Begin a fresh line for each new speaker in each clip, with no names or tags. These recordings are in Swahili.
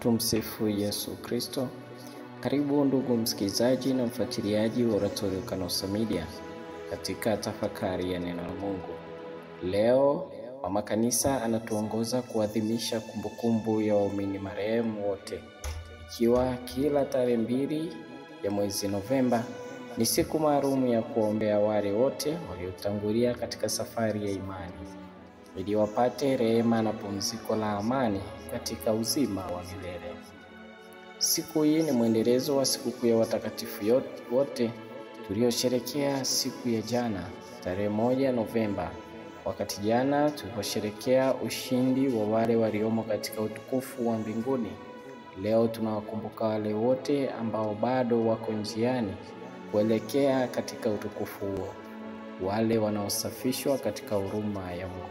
Tumsifu Yesu Kristo. Karibu ndugu msikilizaji na mfuatiliaji wa Oratorio Kanosa Media katika tafakari ya neno la Mungu. Leo mama kanisa anatuongoza kuadhimisha kumbukumbu ya waumini marehemu wote, ikiwa kila tarehe 2 ya mwezi Novemba ni siku maalum ya kuombea wale wote waliotangulia katika safari ya imani, ili wapate rehema na pumziko la amani katika uzima wa milele. Siku hii ni mwendelezo wa sikukuu ya watakatifu wote tuliosherehekea siku ya jana tarehe 1 Novemba. Wakati jana tuliposherehekea ushindi wa wale waliomo katika utukufu wa mbinguni, leo tunawakumbuka wale wote ambao bado wako njiani kuelekea katika utukufu huo, wale wanaosafishwa katika huruma ya Mungu.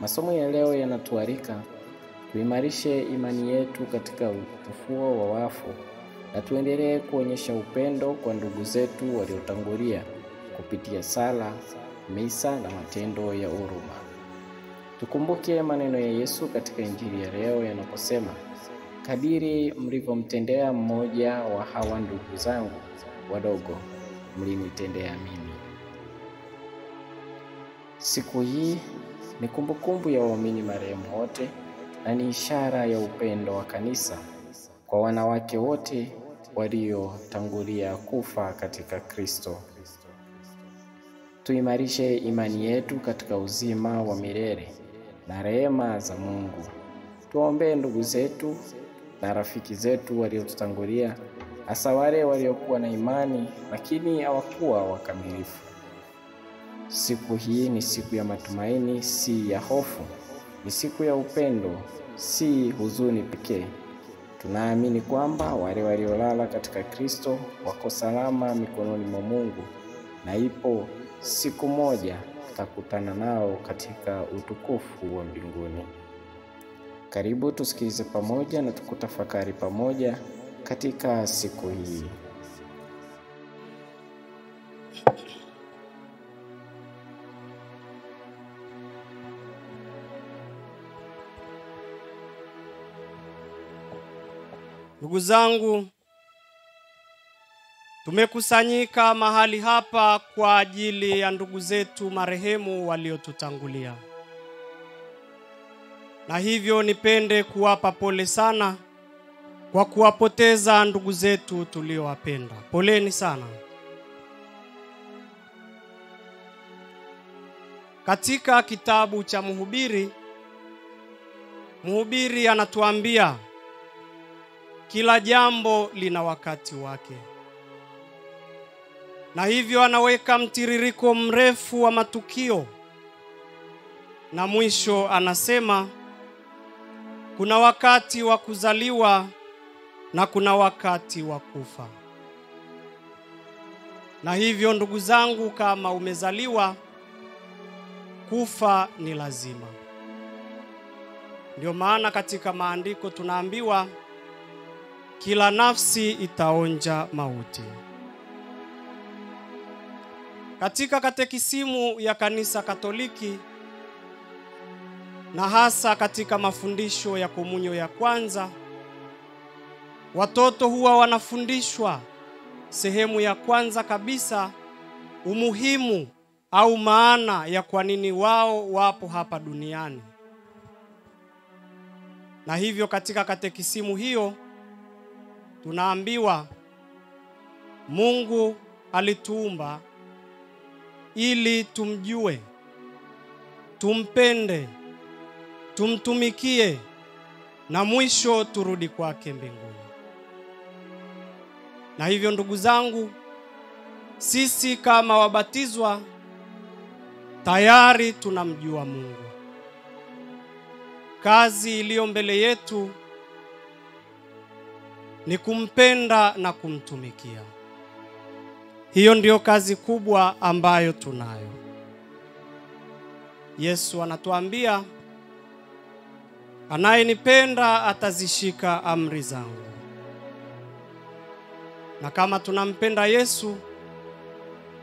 Masomo ya leo yanatualika tuimarishe imani yetu katika ufufuo wa wafu na tuendelee kuonyesha upendo kwa ndugu zetu waliotangulia kupitia sala, misa na matendo ya huruma. Tukumbuke maneno ya Yesu katika Injili ya leo yanaposema, kadiri mlivyomtendea mmoja wa hawa ndugu zangu wadogo, mlinitendea mimi. Siku hii ni kumbukumbu ya waumini marehemu wote na ni ishara ya upendo wa kanisa kwa wanawake wote waliotangulia kufa katika Kristo. Tuimarishe imani yetu katika uzima wa milele na rehema za Mungu. Tuombee ndugu zetu na rafiki zetu waliotutangulia, hasa wale waliokuwa na imani lakini hawakuwa wakamilifu. Siku hii ni siku ya matumaini, si ya hofu. Ni siku ya upendo, si huzuni pekee. Tunaamini kwamba wale waliolala katika Kristo wako salama mikononi mwa Mungu, na ipo siku moja tutakutana nao katika utukufu wa mbinguni. Karibu tusikilize pamoja na tukutafakari pamoja katika siku hii.
Ndugu zangu, tumekusanyika mahali hapa kwa ajili ya ndugu zetu marehemu waliotutangulia. Na hivyo nipende kuwapa pole sana kwa kuwapoteza ndugu zetu tuliowapenda. Poleni sana. Katika kitabu cha Mhubiri anatuambia kila jambo lina wakati wake. Na hivyo anaweka mtiririko mrefu wa matukio. Na mwisho anasema kuna wakati wa kuzaliwa na kuna wakati wa kufa. Na hivyo ndugu zangu, kama umezaliwa, kufa ni lazima. Ndio maana katika maandiko tunaambiwa kila nafsi itaonja mauti. Katika katekisimu ya Kanisa Katoliki na hasa katika mafundisho ya komunyo ya kwanza, watoto huwa wanafundishwa sehemu ya kwanza kabisa umuhimu au maana ya kwa nini wao wapo hapa duniani. Na hivyo katika katekisimu hiyo tunaambiwa Mungu alituumba ili tumjue, tumpende, tumtumikie na mwisho turudi kwake mbinguni. Na hivyo ndugu zangu, sisi kama wabatizwa tayari tunamjua Mungu. Kazi iliyo mbele yetu ni kumpenda na kumtumikia. Hiyo ndiyo kazi kubwa ambayo tunayo. Yesu anatuambia, anayenipenda atazishika amri zangu. Na kama tunampenda Yesu,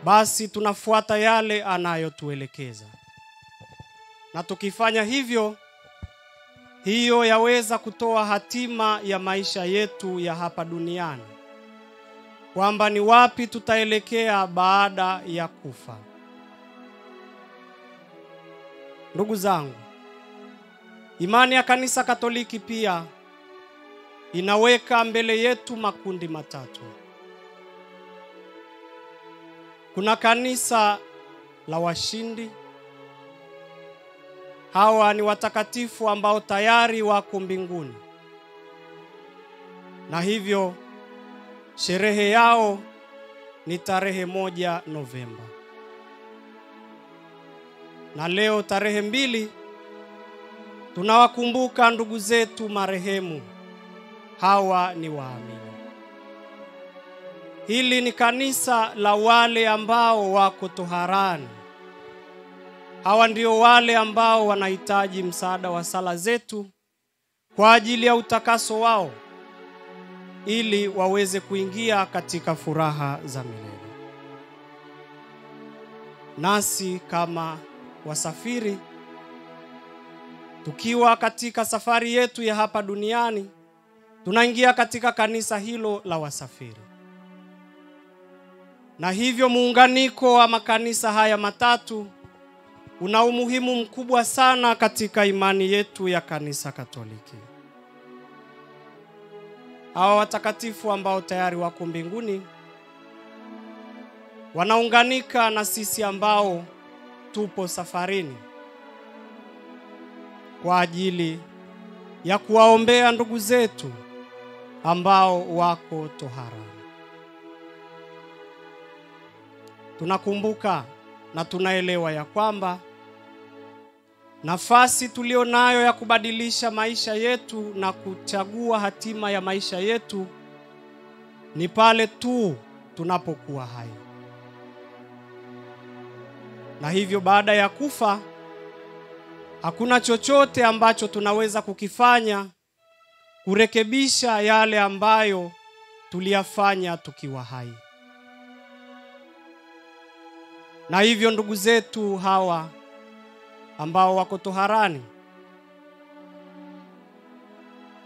basi tunafuata yale anayotuelekeza. Na tukifanya hivyo, hiyo yaweza kutoa hatima ya maisha yetu ya hapa duniani, kwamba ni wapi tutaelekea baada ya kufa. Ndugu zangu, imani ya Kanisa Katoliki pia inaweka mbele yetu makundi matatu. Kuna kanisa la washindi. Hawa ni watakatifu ambao tayari wako mbinguni, na hivyo sherehe yao ni tarehe 1 Novemba. Na leo tarehe 2 tunawakumbuka ndugu zetu marehemu. Hawa ni waamini. Hili ni kanisa la wale ambao wako toharani. Hawa ndio wale ambao wanahitaji msaada wa sala zetu kwa ajili ya utakaso wao, ili waweze kuingia katika furaha za milele. Nasi kama wasafiri, tukiwa katika safari yetu ya hapa duniani, tunaingia katika kanisa hilo la wasafiri. Na hivyo muunganiko wa makanisa haya matatu una umuhimu mkubwa sana katika imani yetu ya Kanisa Katoliki. Hawa watakatifu ambao tayari wako mbinguni wanaunganika na sisi ambao tupo safarini kwa ajili ya kuwaombea ndugu zetu ambao wako toharani. Tunakumbuka na tunaelewa ya kwamba nafasi tulionayo ya kubadilisha maisha yetu na kuchagua hatima ya maisha yetu ni pale tu tunapokuwa hai. Na hivyo baada ya kufa, hakuna chochote ambacho tunaweza kukifanya kurekebisha yale ambayo tuliyafanya tukiwa hai. Na hivyo ndugu zetu hawa ambao wako toharani,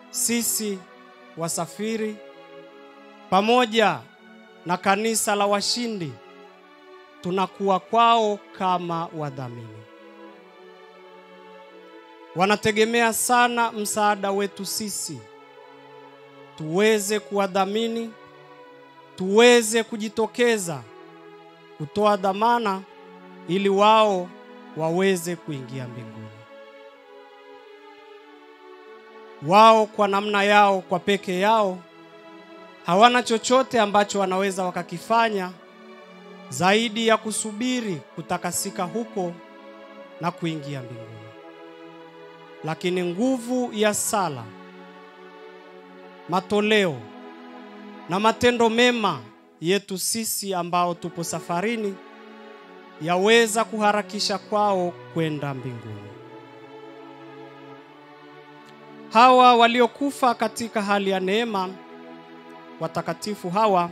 sisi wasafiri pamoja na kanisa la washindi tunakuwa kwao kama wadhamini. Wanategemea sana msaada wetu sisi tuweze kuwadhamini, tuweze kujitokeza kutoa dhamana ili wao waweze kuingia mbinguni. Wao kwa namna yao, kwa peke yao, hawana chochote ambacho wanaweza wakakifanya zaidi ya kusubiri kutakasika huko na kuingia mbinguni. Lakini nguvu ya sala, matoleo na matendo mema yetu sisi ambao tupo safarini yaweza kuharakisha kwao kwenda mbinguni. Hawa waliokufa katika hali ya neema, watakatifu hawa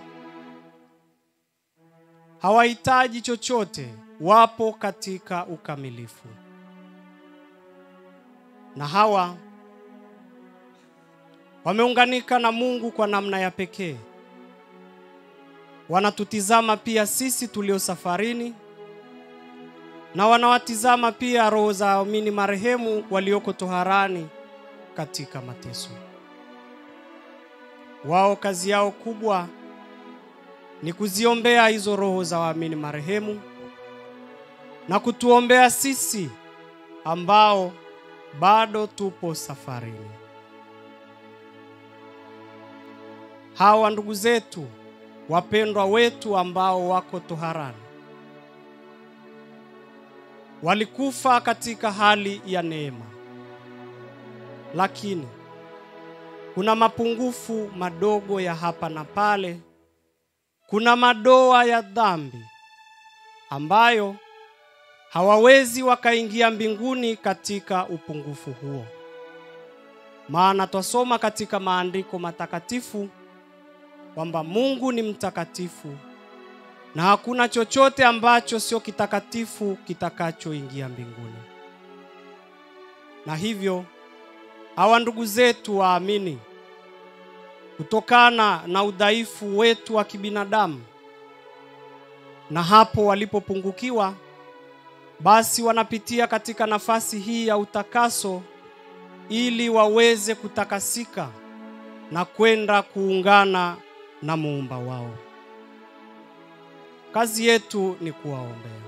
hawahitaji chochote, wapo katika ukamilifu. Na hawa wameunganika na Mungu kwa namna ya pekee. Wanatutizama pia sisi tulio safarini, na wanawatizama pia roho za waamini marehemu walioko toharani katika mateso. Wao kazi yao kubwa ni kuziombea hizo roho za waamini marehemu na kutuombea sisi ambao bado tupo safarini. Hawa ndugu zetu, wapendwa wetu ambao wako toharani, walikufa katika hali ya neema. Lakini kuna mapungufu madogo ya hapa na pale, kuna madoa ya dhambi ambayo hawawezi wakaingia mbinguni katika upungufu huo. Maana twasoma katika maandiko matakatifu kwamba Mungu ni mtakatifu na hakuna chochote ambacho sio kitakatifu kitakachoingia mbinguni. Na hivyo hawa ndugu zetu waamini, kutokana na udhaifu wetu wa kibinadamu, na hapo walipopungukiwa, basi wanapitia katika nafasi hii ya utakaso ili waweze kutakasika na kwenda kuungana na Muumba wao. Kazi yetu ni kuwaombea.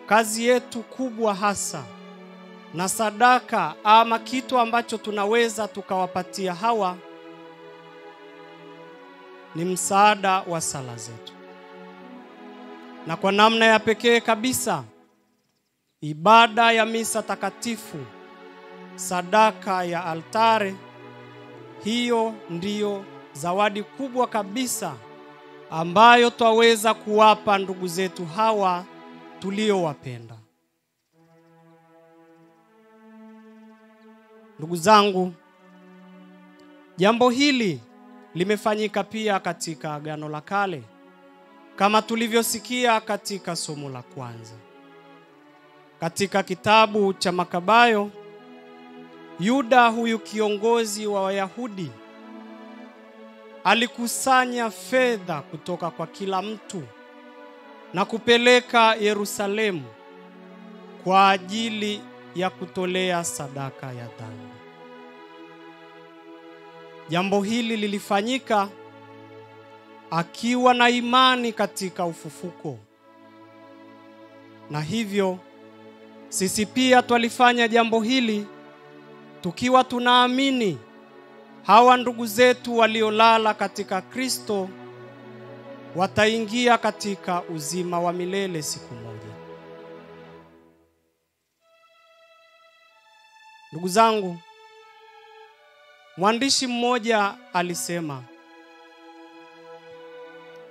Kazi yetu kubwa hasa na sadaka ama kitu ambacho tunaweza tukawapatia hawa ni msaada wa sala zetu. Na kwa namna ya pekee kabisa, ibada ya misa takatifu, sadaka ya altare, hiyo ndiyo zawadi kubwa kabisa ambayo twaweza kuwapa ndugu zetu hawa tuliowapenda. Ndugu zangu, jambo hili limefanyika pia katika Agano la Kale, kama tulivyosikia katika somo la kwanza. Katika kitabu cha Makabayo, Yuda, huyu kiongozi wa Wayahudi, alikusanya fedha kutoka kwa kila mtu na kupeleka Yerusalemu kwa ajili ya kutolea sadaka ya dhambi. Jambo hili lilifanyika akiwa na imani katika ufufuko. Na hivyo sisi pia twalifanya jambo hili tukiwa tunaamini hawa ndugu zetu waliolala katika Kristo wataingia katika uzima wa milele siku moja. Ndugu zangu, mwandishi mmoja alisema,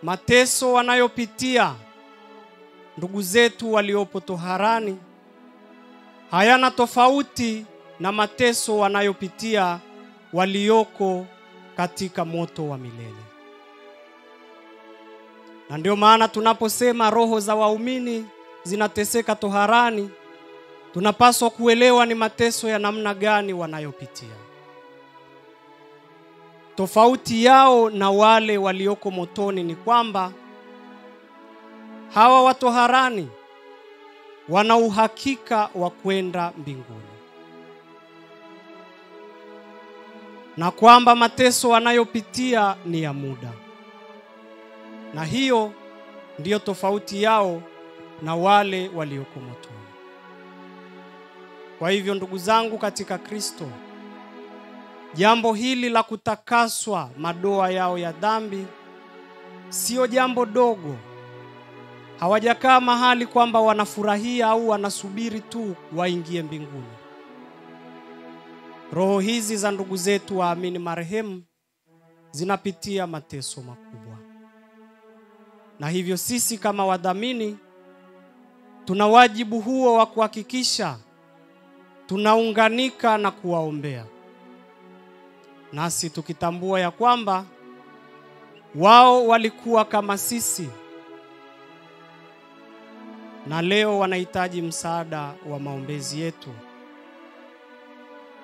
mateso wanayopitia ndugu zetu waliopo toharani hayana tofauti na mateso wanayopitia walioko katika moto wa milele. Na ndio maana tunaposema roho za waumini zinateseka toharani, tunapaswa kuelewa ni mateso ya namna gani wanayopitia. Tofauti yao na wale walioko motoni ni kwamba hawa watoharani wana uhakika wa kwenda mbinguni, na kwamba mateso wanayopitia ni ya muda. Na hiyo ndiyo tofauti yao na wale walioko motoni. Kwa hivyo ndugu zangu katika Kristo, jambo hili la kutakaswa madoa yao ya dhambi sio jambo dogo. Hawajakaa mahali kwamba wanafurahia au wanasubiri tu waingie mbinguni. Roho hizi za ndugu zetu waamini marehemu zinapitia mateso makubwa. Na hivyo sisi kama wadhamini tuna wajibu huo wa kuhakikisha tunaunganika na kuwaombea. Nasi tukitambua ya kwamba wao walikuwa kama sisi na leo wanahitaji msaada wa maombezi yetu.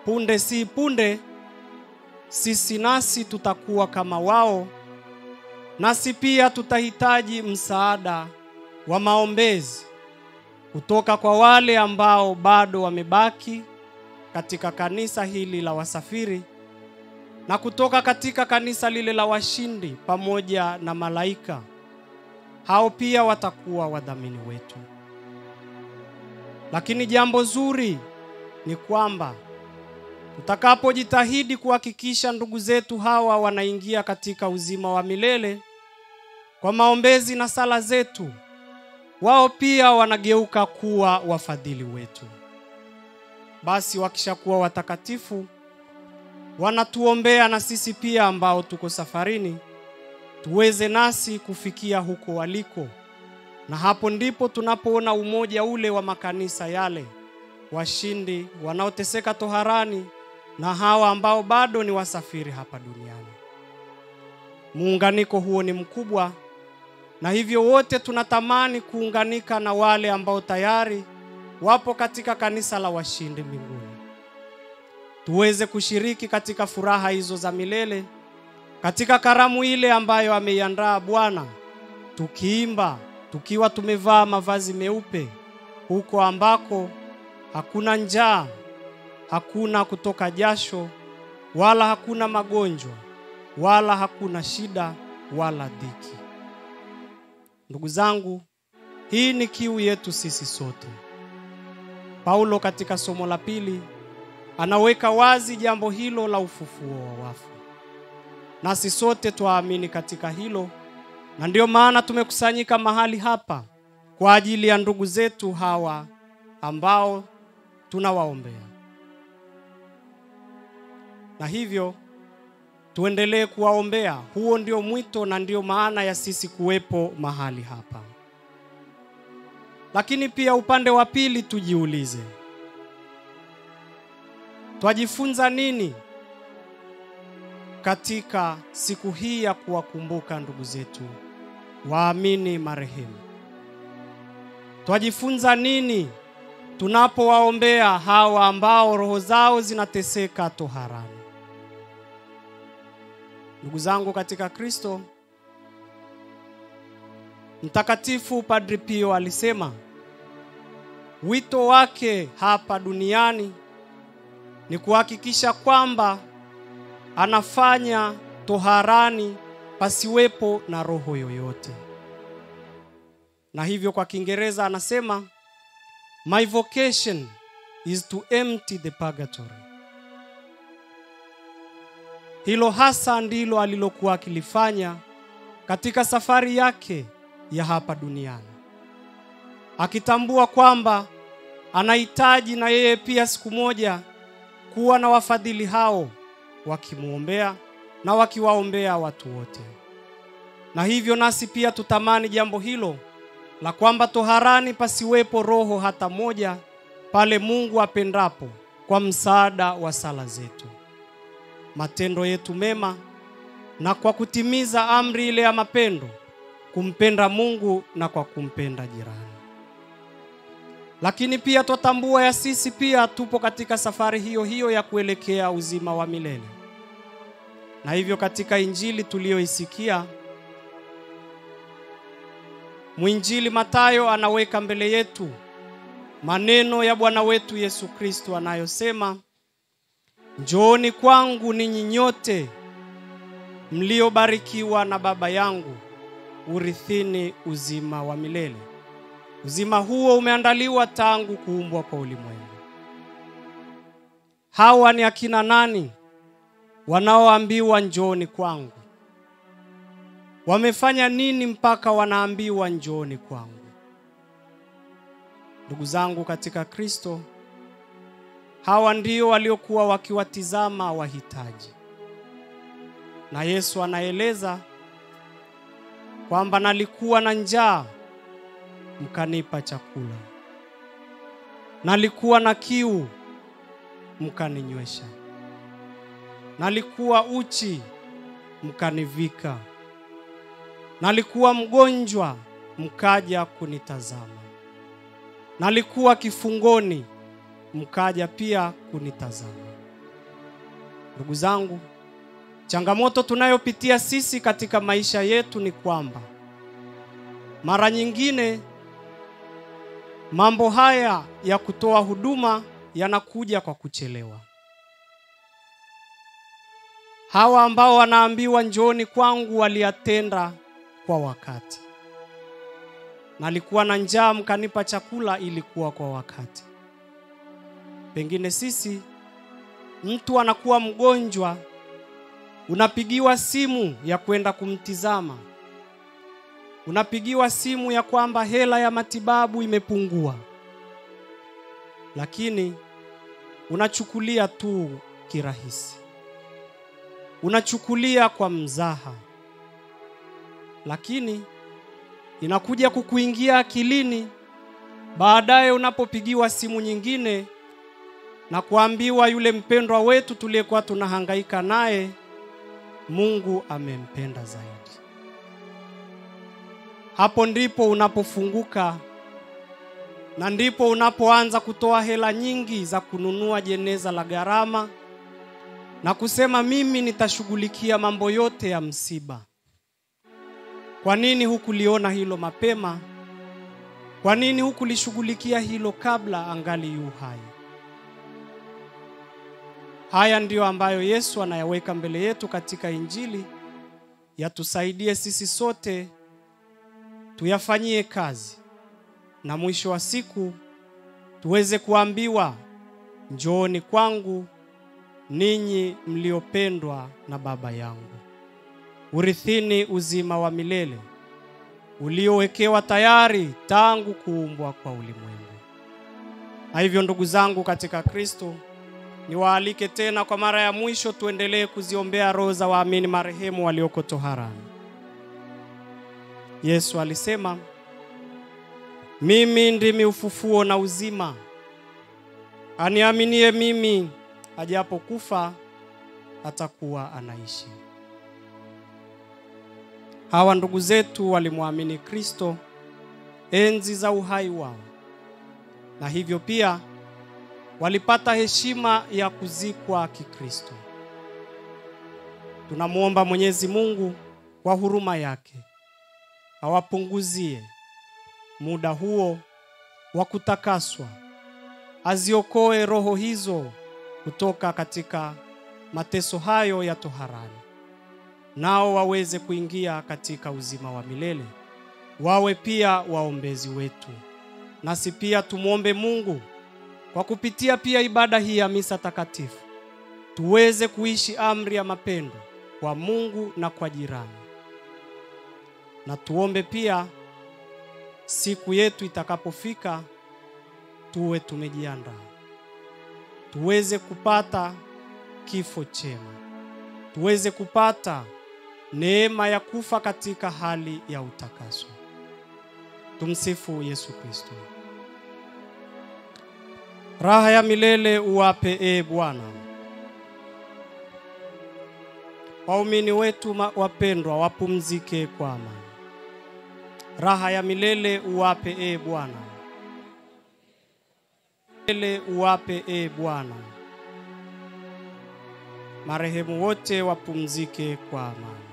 Punde si punde sisi nasi tutakuwa kama wao, nasi pia tutahitaji msaada wa maombezi kutoka kwa wale ambao bado wamebaki katika kanisa hili la wasafiri na kutoka katika kanisa lile la washindi pamoja na malaika. Hao pia watakuwa wadhamini wetu. Lakini jambo zuri ni kwamba tutakapojitahidi kuhakikisha ndugu zetu hawa wanaingia katika uzima wa milele kwa maombezi na sala zetu, wao pia wanageuka kuwa wafadhili wetu. Basi wakishakuwa watakatifu, wanatuombea na sisi pia ambao tuko safarini tuweze nasi kufikia huko waliko. Na hapo ndipo tunapoona umoja ule wa makanisa yale, washindi wanaoteseka toharani na hawa ambao bado ni wasafiri hapa duniani. Muunganiko huo ni mkubwa, na hivyo wote tunatamani kuunganika na wale ambao tayari wapo katika kanisa la washindi mbinguni. tuweze kushiriki katika furaha hizo za milele, katika karamu ile ambayo ameiandaa Bwana, tukiimba, tukiwa tumevaa mavazi meupe, huko ambako hakuna njaa, hakuna kutoka jasho, wala hakuna magonjwa, wala hakuna shida, wala dhiki. Ndugu zangu, hii ni kiu yetu sisi sote. Paulo katika somo la pili anaweka wazi jambo hilo la ufufuo wa wafu. Nasi sote tuamini katika hilo, na ndio maana tumekusanyika mahali hapa kwa ajili ya ndugu zetu hawa ambao tunawaombea. Na hivyo tuendelee kuwaombea. Huo ndio mwito na ndio maana ya sisi kuwepo mahali hapa. Lakini pia upande wa pili tujiulize, twajifunza nini katika siku hii ya kuwakumbuka ndugu zetu waamini marehemu? Twajifunza nini tunapowaombea hawa ambao roho zao zinateseka toharani? Ndugu zangu katika Kristo, Mtakatifu Padre Pio alisema wito wake hapa duniani ni kuhakikisha kwamba anafanya toharani pasiwepo na roho yoyote. Na hivyo kwa Kiingereza anasema, my vocation is to empty the purgatory. Hilo hasa ndilo alilokuwa akilifanya katika safari yake ya hapa duniani, akitambua kwamba anahitaji na yeye pia siku moja kuwa na wafadhili hao wakimuombea na wakiwaombea watu wote. Na hivyo nasi pia tutamani jambo hilo la kwamba toharani pasiwepo roho hata moja pale Mungu apendapo, kwa msaada wa sala zetu, matendo yetu mema, na kwa kutimiza amri ile ya mapendo, kumpenda Mungu na kwa kumpenda jirani. Lakini pia tutambua ya sisi pia tupo katika safari hiyo hiyo ya kuelekea uzima wa milele. Na hivyo katika Injili tuliyoisikia, Mwinjili Mathayo anaweka mbele yetu maneno ya Bwana wetu Yesu Kristo anayosema, njooni kwangu ninyi nyote mliobarikiwa na Baba yangu, urithini uzima wa milele. Uzima huo umeandaliwa tangu kuumbwa kwa ulimwengu. Hawa ni akina nani wanaoambiwa njooni kwangu? Wamefanya nini mpaka wanaambiwa njooni kwangu? Ndugu zangu katika Kristo, hawa ndio waliokuwa wakiwatizama wahitaji. Na Yesu anaeleza kwamba nalikuwa na njaa, mkanipa chakula. Nalikuwa na kiu, mkaninywesha. Nalikuwa uchi, mkanivika. Nalikuwa mgonjwa, mkaja kunitazama. Nalikuwa kifungoni, mkaja pia kunitazama. Ndugu zangu, changamoto tunayopitia sisi katika maisha yetu ni kwamba mara nyingine mambo haya ya kutoa huduma yanakuja kwa kuchelewa. Hawa ambao wanaambiwa njooni kwangu waliyatenda kwa wakati. Nalikuwa na njaa, mkanipa chakula, ilikuwa kwa wakati. Pengine sisi, mtu anakuwa mgonjwa, unapigiwa simu ya kwenda kumtizama. Unapigiwa simu ya kwamba hela ya matibabu imepungua. Lakini unachukulia tu kirahisi. Unachukulia kwa mzaha. Lakini inakuja kukuingia akilini baadaye unapopigiwa simu nyingine na kuambiwa yule mpendwa wetu tuliyekuwa tunahangaika naye, Mungu amempenda zaidi. Hapo ndipo unapofunguka, na ndipo unapoanza kutoa hela nyingi za kununua jeneza la gharama na kusema mimi nitashughulikia mambo yote ya msiba. Kwa nini hukuliona hilo mapema? Kwa nini hukulishughulikia hilo kabla angali yu hai? Haya ndiyo ambayo Yesu anayaweka mbele yetu katika Injili, yatusaidie sisi sote tuyafanyie kazi, na mwisho wa siku tuweze kuambiwa, njooni kwangu ninyi mliopendwa na Baba yangu, urithini uzima wa milele uliowekewa tayari tangu kuumbwa kwa ulimwengu. Na hivyo ndugu zangu katika Kristo, niwaalike tena kwa mara ya mwisho tuendelee kuziombea roho za waamini marehemu walioko toharani. Yesu alisema, mimi ndimi ufufuo na uzima. Aniaminie mimi, ajapokufa atakuwa anaishi. Hawa ndugu zetu walimwamini Kristo enzi za uhai wao, na hivyo pia walipata heshima ya kuzikwa kikristo. Tunamuomba Mwenyezi Mungu kwa huruma yake awapunguzie muda huo wa kutakaswa, aziokoe roho hizo kutoka katika mateso hayo ya toharani, nao waweze kuingia katika uzima wa milele, wawe pia waombezi wetu. Nasi pia tumuombe Mungu kwa kupitia pia ibada hii ya misa takatifu, tuweze kuishi amri ya mapendo kwa Mungu na kwa jirani. Na tuombe pia siku yetu itakapofika tuwe tumejiandaa, tuweze kupata kifo chema, tuweze kupata neema ya kufa katika hali ya utakaso. Tumsifu Yesu Kristo. Raha ya milele uwape Bwana. Waumini wetu wapendwa wapumzike kwa amani. Raha ya milele uwape Bwana. Milele uwape Bwana. Marehemu wote wapumzike kwa amani.